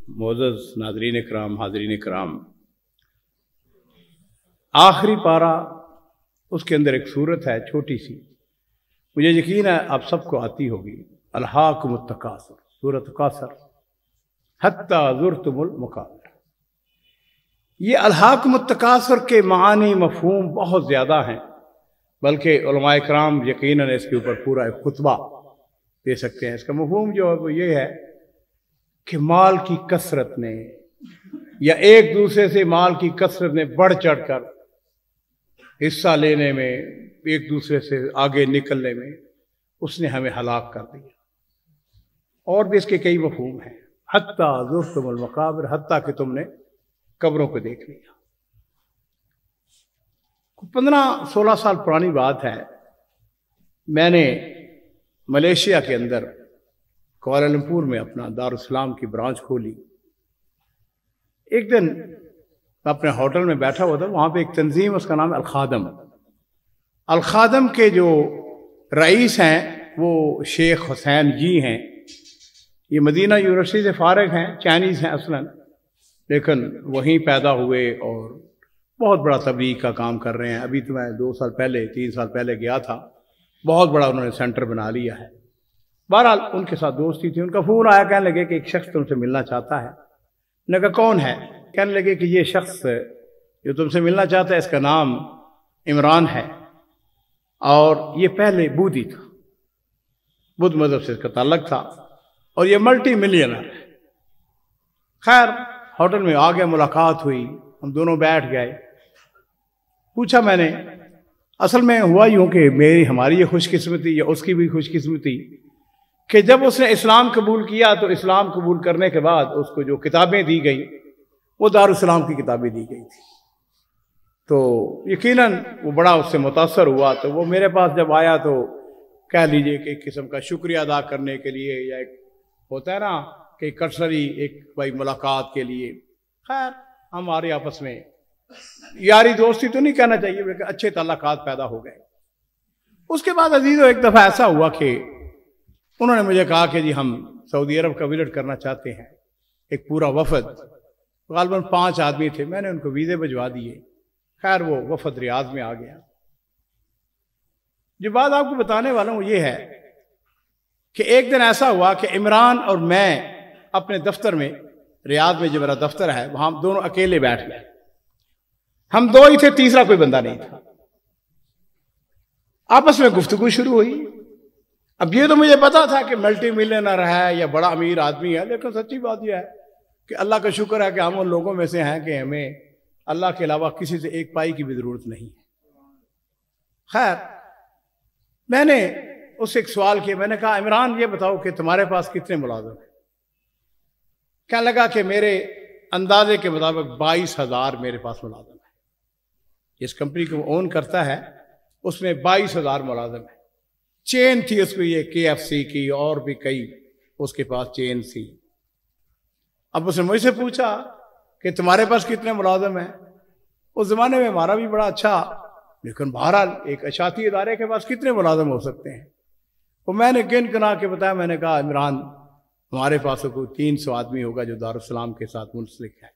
मोअज़्ज़ज़ नाज़रीन कराम, हाज़रीन कराम, आखिरी पारा, उसके अंदर एक सूरत है छोटी सी, मुझे यकीन है आप सबको आती होगी। अल्हाकुमुत तकासुर, सूरत कासर, हत्ता ज़ुरतुमुल मकाबिर। ये अल्हाकुमुत तकासुर के मानी मफ़हूम बहुत ज़्यादा हैं, बल्कि उलमाए कराम यकीनन इसके ऊपर पूरा एक खुतबा दे सकते हैं। इसका मफ़हूम जो है वो ये है कि माल की कसरत ने या एक दूसरे से माल की कसरत ने बढ़ चढ़ कर हिस्सा लेने में, एक दूसरे से आगे निकलने में उसने हमें हलाक कर दिया। और भी इसके कई मफ़हूम हैं। हत्ता ज़ुरतुमुल मकाबिर, हत्ता कि तुमने कब्रों को देख लिया। 15-16 साल पुरानी बात है, मैंने मलेशिया के अंदर कुआलालंपुर में अपना दारुस्सलाम की ब्रांच खोली। एक दिन मैं अपने होटल में बैठा हुआ था, वहाँ पे एक तंजीम, उसका नाम है अल-खादम। अल-खादम के जो रईस हैं वो शेख हुसैन जी हैं। ये मदीना यूनिवर्सिटी से फारिग हैं, चाइनीज़ हैं असलन, लेकिन वहीं पैदा हुए और बहुत बड़ा तबलीग का काम कर रहे हैं। अभी तो मैं 2 साल पहले, 3 साल पहले गया था, बहुत बड़ा उन्होंने सेंटर बना लिया है। बहरहाल उनके साथ दोस्ती थी। उनका फ़ोन आया, कहने लगे कि एक शख्स तुमसे मिलना चाहता है। मैंने कहा कौन है? कहने लगे कि ये शख्स जो तुमसे मिलना चाहता है इसका नाम इमरान है और ये पहले बूदी था, बुद्ध मज़हब से इसका ताल्लुक था और ये मल्टी मिलियनर है। खैर होटल में आ गया, मुलाकात हुई, हम दोनों बैठ गए। पूछा मैंने, असल में हुआ यूँ कि हमारी ये खुशकिस्मती या उसकी भी खुशकिस्मती कि जब उसने इस्लाम कबूल किया तो इस्लाम कबूल करने के बाद उसको जो किताबें दी गई वो दारुस्सलाम की किताबें दी गई थी। तो यकीनन वो बड़ा उससे मुतासर हुआ। तो वो मेरे पास जब आया तो कह लीजिए कि एक किस्म का शुक्रिया अदा करने के लिए, या एक होता है ना कि कर्सरी एक भाई मुलाकात के लिए। खैर हमारे आपस में यारी दोस्ती तो नहीं कहना चाहिए, लेकिन अच्छे ताल्लुकात पैदा हो गए। उसके बाद अजीज़ों एक दफ़ा ऐसा हुआ कि उन्होंने मुझे कहा कि जी हम सऊदी अरब का विजिट करना चाहते हैं। एक पूरा वफद, ग़ालिबन 5 आदमी थे, मैंने उनको वीज़े भिजवा दिए। खैर वो वफद रियाद में आ गया। जो बात आपको बताने वाला हूँ ये है कि एक दिन ऐसा हुआ कि इमरान और मैं अपने दफ्तर में, रियाद में जो मेरा दफ्तर है, वहाँ हम दोनों अकेले बैठ गए। हम 2 ही थे, तीसरा कोई बंदा नहीं था। आपस में गुफ्तगू शुरू हुई। अब ये तो मुझे पता था कि मल्टी मिलियनर है या बड़ा अमीर आदमी है, लेकिन सच्ची बात यह है कि अल्लाह का शुक्र है कि हम उन लोगों में से हैं कि हमें अल्लाह के अलावा किसी से एक पाई की भी जरूरत नहीं है। खैर मैंने उससे एक सवाल किया। मैंने कहा इमरान ये बताओ कि तुम्हारे पास कितने मुलाजिम हैं? कहने लगा कि मेरे अंदाजे के मुताबिक 22,000 मेरे पास मुलाजिम है। जिस कंपनी को ओन करता है उसमें 22,000 मुलाजिम है। चेन थी उसको, ये KFC की और भी कई उसके पास चेन थी। अब उसने मुझसे पूछा कि तुम्हारे पास कितने मुलाजिम हैं? उस जमाने में हमारा भी बड़ा अच्छा, लेकिन बहरहाल एक अशाती इदारे के पास कितने मुलाजिम हो सकते हैं? तो मैंने गिन गिना के बताया। मैंने कहा इमरान हमारे पास तो कोई 300 आदमी होगा जो दारुस्सलाम के साथ मुंसलिक है।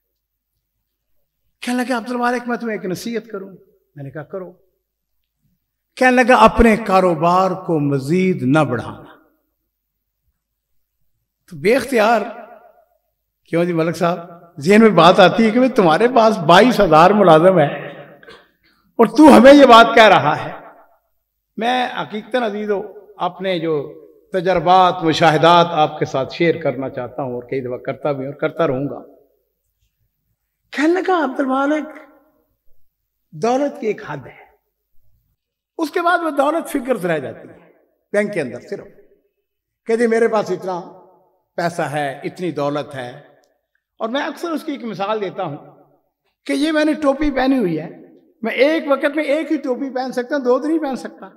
कहने लगा अब्दुल मालिक मैं तुम्हें एक नसीहत करूं। मैंने कहा करो। कहने लगा अपने कारोबार को मजीद न बढ़ाना। तो बेख्तियार, क्यों जी मलिक साहब, ज़हन में बात आती है कि भाई तुम्हारे पास 22,000 मुलाजिम है और तू हमें ये बात कह रहा है। मैं हकीकतन अजीज़ों अपने जो तजर्बात, मुशाहिदात आपके साथ शेयर करना चाहता हूँ और कई दफ़ा करता भी और करता रहूँगा। कहने लगा अब्दुल मालिक दौलत की एक हद है, उसके बाद वो दौलत फिक्र रह जाती है बैंक के अंदर सिर्फ कि जी मेरे पास इतना पैसा है, इतनी दौलत है। और मैं अक्सर उसकी एक मिसाल देता हूँ कि ये मैंने टोपी पहनी हुई है, मैं एक वक्त में एक ही टोपी पहन सकता हूँ, 2 तो नहीं पहन सकता।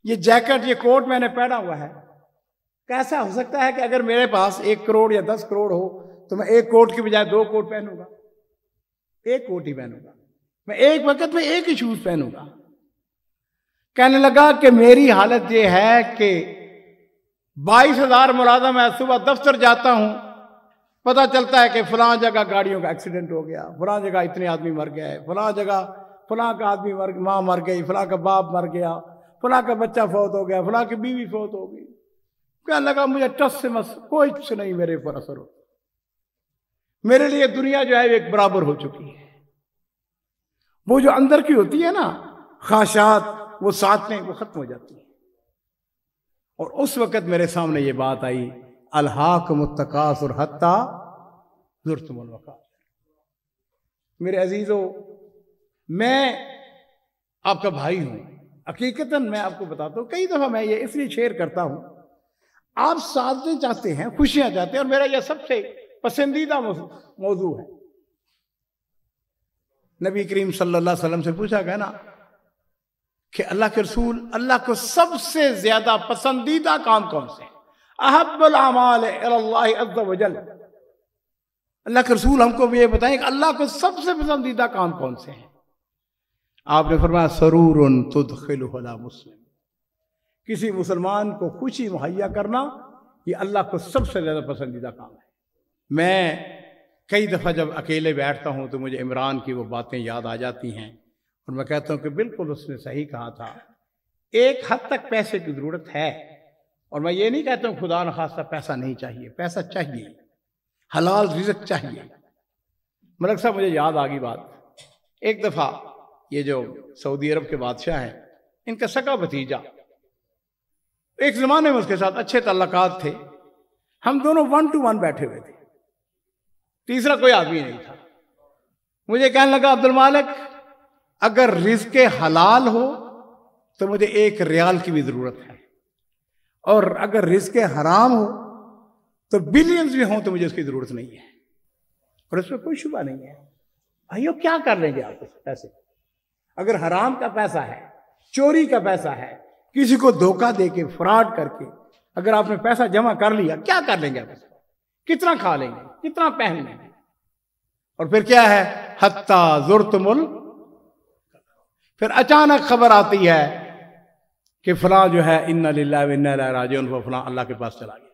ये जैकेट, ये कोट मैंने पहना हुआ है। कैसा हो सकता है कि अगर मेरे पास 1 करोड़ या 10 करोड़ हो तो मैं एक कोट की बजाय 2 कोट पहनूंगा? एक कोट ही पहनूंगा। मैं एक वक्त में एक ही शूज पहनूंगा। कहने लगा कि मेरी हालत यह है कि 22,000 मुलाजिम है, सुबह दफ्तर जाता हूं پتہ چلتا ہے کہ فلاں جگہ گاڑیوں کا ایکسیڈنٹ ہو گیا، فلاں جگہ اتنے آدمی مر گئے، فلاں جگہ فلاں کا آدمی ماں مر گئی، فلاں کا باپ مر گیا، فلاں کا بچہ فوت ہو گیا، فلاں کی بیوی فوت ہو گئی. کہنے لگا مجھے ٹس سے کوئی کچھ نہیں میرے اوپر اثر ہو. میرے لیے دنیا جو ہے ایک برابر ہو چکی ہے. وہ جو اندر کی ہوتی ہے نا خواہشات، وہ ساتھیں وہ ختم ہو جاتی ہیں. اور اس وقت میرے سامنے یہ بات آئی، الہاکم التکاثر حتی زرتم المقابر. میرے عزیزو، میں آپ کا بھائی ہوں. حقیقتاً میں آپ کو بتاتا ہوں، کئی دفعہ میں یہ اس لیے شیئر کرتا ہوں، آپ سعادتیں چاہتے ہیں، خوشیاں چاہتے ہیں، اور میرا یہ سب سے پسندیدہ موضوع ہے. نبی کریم صلی اللہ علیہ وسلم سے پوچھا گیا نا کہ اللہ کے رسول، اللہ کو سب سے زیادہ پسندیدہ کام کون سے ہیں؟ احب الاعمال الی اللہ عز وجل. اللہ کے رسول ہم کو یہ بتائیں کہ اللہ کو سب سے پسندیدہ کام کون سے ہیں؟ آپ نے فرمایا سرور تدخلہ علی مسلم. کسی مسلمان کو خوشی مہیا کرنا یہ اللہ کو سب سے زیادہ پسندیدہ کام ہے. میں کئی دفعہ جب اکیلے بیٹھتا ہوں تو مجھے عمران کی وہ باتیں یاد آ جاتی ہیں، اور میں کہتا ہوں کہ بالکل اس نے صحیح کہا تھا. ایک حد تک پیسے کی ضرورت ہے، اور میں یہ نہیں کہتا ہوں خدا نخواستہ پیسہ نہیں چاہیے، پیسہ چاہیے، حلال رزق چاہیے. ملک صاحب مجھے یاد آ گئی بات. ایک دفعہ یہ جو سعودی عرب کے بادشاہ ہیں، ان کا سگا بھتیجا، ایک زمانے میں اس کے ساتھ اچھے تعلقات تھے، ہم دونوں 1 to 1 بیٹھے ہوئے تھے، تیسرا کوئی آدمی نہیں تھا. مجھے کہنے لگا عبد المالک اگر رزق حلال ہو تو مجھے 1 ریال کی بھی ضرورت ہے، اور اگر رزق حرام ہو تو بلینز بھی ہوں تو مجھے اس کی ضرورت نہیں ہے. اور اس میں کوئی شبہ نہیں ہے. بھائیو کیا کر لیں گے آپ اس پیسے؟ اگر حرام کا پیسہ ہے، چوری کا پیسہ ہے، کسی کو دھوکہ دے کے فراڈ کر کے اگر آپ نے پیسہ جمع کر لیا، کیا کر لیں گے آپ اس کو؟ کتنا کھا لیں گے، کتنا پہن لیں گے؟ اور پھر کیا ہے، حتی زرتم پھر اچانک خبر آتی ہے کہ فلاں جو ہے انا للہ و انا الیہ راجعون، وہ فلاں اللہ کے پاس چلا گیا.